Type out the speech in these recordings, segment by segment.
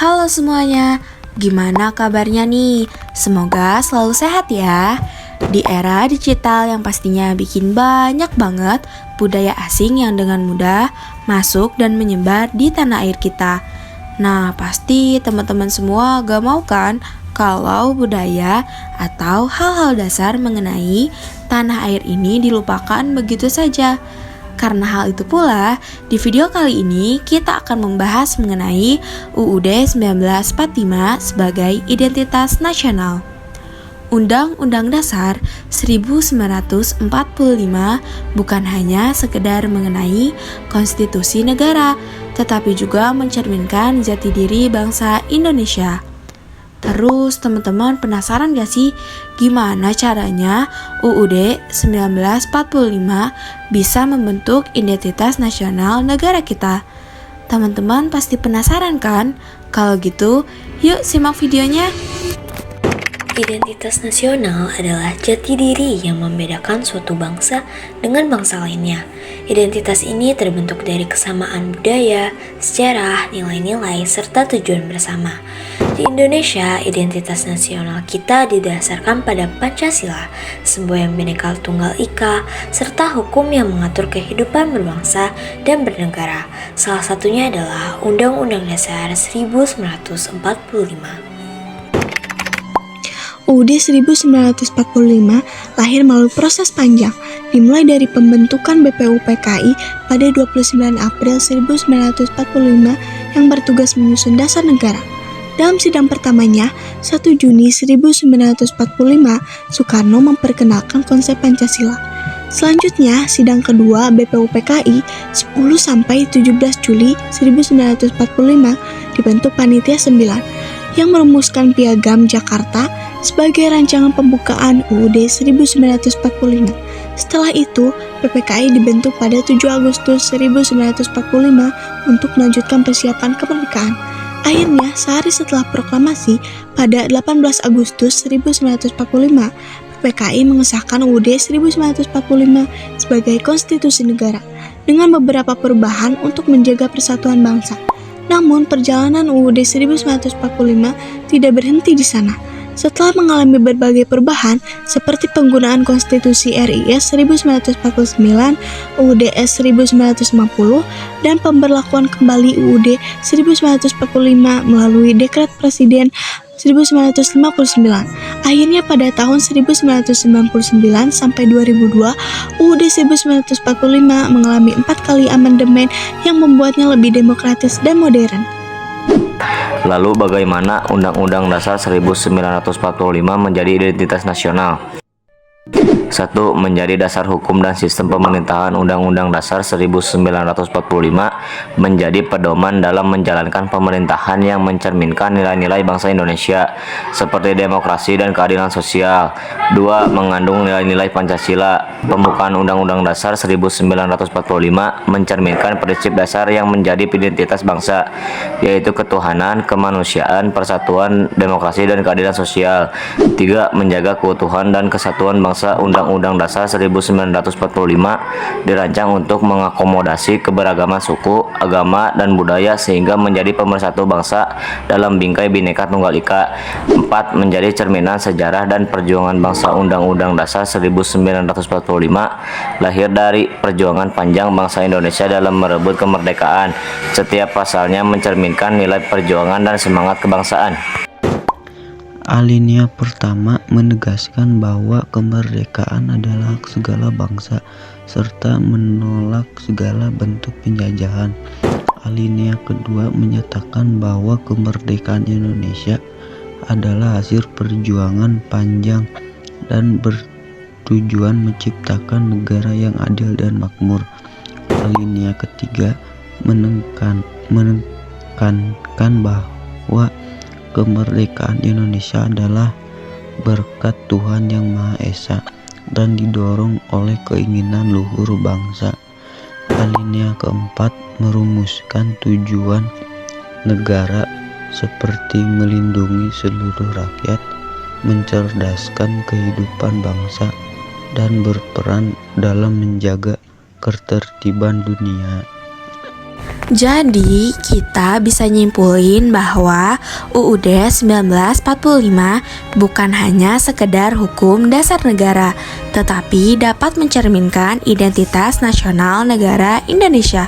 Halo semuanya, gimana kabarnya nih? Semoga selalu sehat ya. Di era digital yang pastinya bikin banyak banget budaya asing yang dengan mudah masuk dan menyebar di tanah air kita. Nah, pasti teman-teman semua gak mau kan kalau budaya atau hal-hal dasar mengenai tanah air ini dilupakan begitu saja. Karena hal itu pula, di video kali ini kita akan membahas mengenai UUD 1945 sebagai identitas nasional. Undang-Undang Dasar 1945 bukan hanya sekedar mengenai konstitusi negara, tetapi juga mencerminkan jati diri bangsa Indonesia. Terus teman-teman penasaran gak sih gimana caranya UUD 1945 bisa membentuk identitas nasional negara kita? Teman-teman pasti penasaran kan? Kalau gitu, yuk simak videonya. Identitas nasional adalah jati diri yang membedakan suatu bangsa dengan bangsa lainnya. Identitas ini terbentuk dari kesamaan budaya, sejarah, nilai-nilai, serta tujuan bersama. Di Indonesia, identitas nasional kita didasarkan pada Pancasila, semboyan Bhinneka Tunggal Ika, serta hukum yang mengatur kehidupan berbangsa dan bernegara. Salah satunya adalah Undang-Undang Dasar 1945. UUD 1945 lahir melalui proses panjang, dimulai dari pembentukan BPUPKI pada 29 April 1945 yang bertugas menyusun dasar negara. Dalam sidang pertamanya, 1 Juni 1945, Soekarno memperkenalkan konsep Pancasila. Selanjutnya, sidang kedua BPUPKI 10-17 Juli 1945 dibentuk Panitia 9 yang merumuskan Piagam Jakarta sebagai rancangan pembukaan UUD 1945. Setelah itu, PPKI dibentuk pada 7 Agustus 1945 untuk melanjutkan persiapan kemerdekaan. Akhirnya, sehari setelah proklamasi, pada 18 Agustus 1945, PPKI mengesahkan UUD 1945 sebagai konstitusi negara, dengan beberapa perubahan untuk menjaga persatuan bangsa. Namun, perjalanan UUD 1945 tidak berhenti di sana. Setelah mengalami berbagai perubahan seperti penggunaan Konstitusi RIS 1949, UUD S 1950, dan pemberlakuan kembali UUD 1945 melalui Dekret Presiden 1959. Akhirnya pada tahun 1999 sampai 2002, UUD 1945 mengalami 4 kali amandemen yang membuatnya lebih demokratis dan modern. Lalu bagaimana Undang-Undang Dasar 1945 menjadi identitas nasional? 1. Menjadi dasar hukum dan sistem pemerintahan. Undang-Undang Dasar 1945 menjadi pedoman dalam menjalankan pemerintahan yang mencerminkan nilai-nilai bangsa Indonesia seperti demokrasi dan keadilan sosial. 2. Mengandung nilai-nilai Pancasila. Pembukaan Undang-Undang Dasar 1945 mencerminkan prinsip dasar yang menjadi identitas bangsa, yaitu ketuhanan, kemanusiaan, persatuan, demokrasi, dan keadilan sosial. 3. Menjaga keutuhan dan kesatuan bangsa. Undang-Undang Dasar 1945 dirancang untuk mengakomodasi keberagaman suku, agama, dan budaya sehingga menjadi pemersatu bangsa dalam bingkai Bhinneka Tunggal Ika. 4. Menjadi cerminan sejarah dan perjuangan bangsa. Undang-Undang Dasar 1945 lahir dari perjuangan panjang bangsa Indonesia dalam merebut kemerdekaan. Setiap pasalnya mencerminkan nilai perjuangan dan semangat kebangsaan. Alinea pertama menegaskan bahwa kemerdekaan adalah hak segala bangsa serta menolak segala bentuk penjajahan. Alinea kedua menyatakan bahwa kemerdekaan Indonesia adalah hasil perjuangan panjang dan bertujuan menciptakan negara yang adil dan makmur. Alinea ketiga menekankan bahwa kemerdekaan Indonesia adalah berkat Tuhan Yang Maha Esa dan didorong oleh keinginan luhur bangsa. Alinea keempat merumuskan tujuan negara seperti melindungi seluruh rakyat, mencerdaskan kehidupan bangsa, dan berperan dalam menjaga ketertiban dunia. Jadi, kita bisa nyimpulin bahwa UUD 1945 bukan hanya sekedar hukum dasar negara, tetapi dapat mencerminkan identitas nasional negara Indonesia.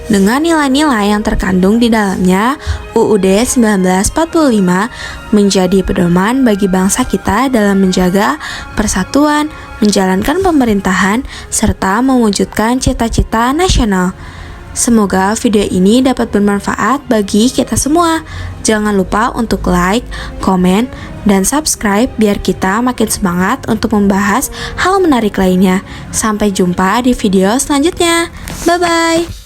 Dengan nilai-nilai yang terkandung di dalamnya, UUD 1945 menjadi pedoman bagi bangsa kita dalam menjaga persatuan, menjalankan pemerintahan, serta mewujudkan cita-cita nasional. Semoga video ini dapat bermanfaat bagi kita semua. Jangan lupa untuk like, komen, dan subscribe biar kita makin semangat untuk membahas hal menarik lainnya. Sampai jumpa di video selanjutnya. Bye-bye.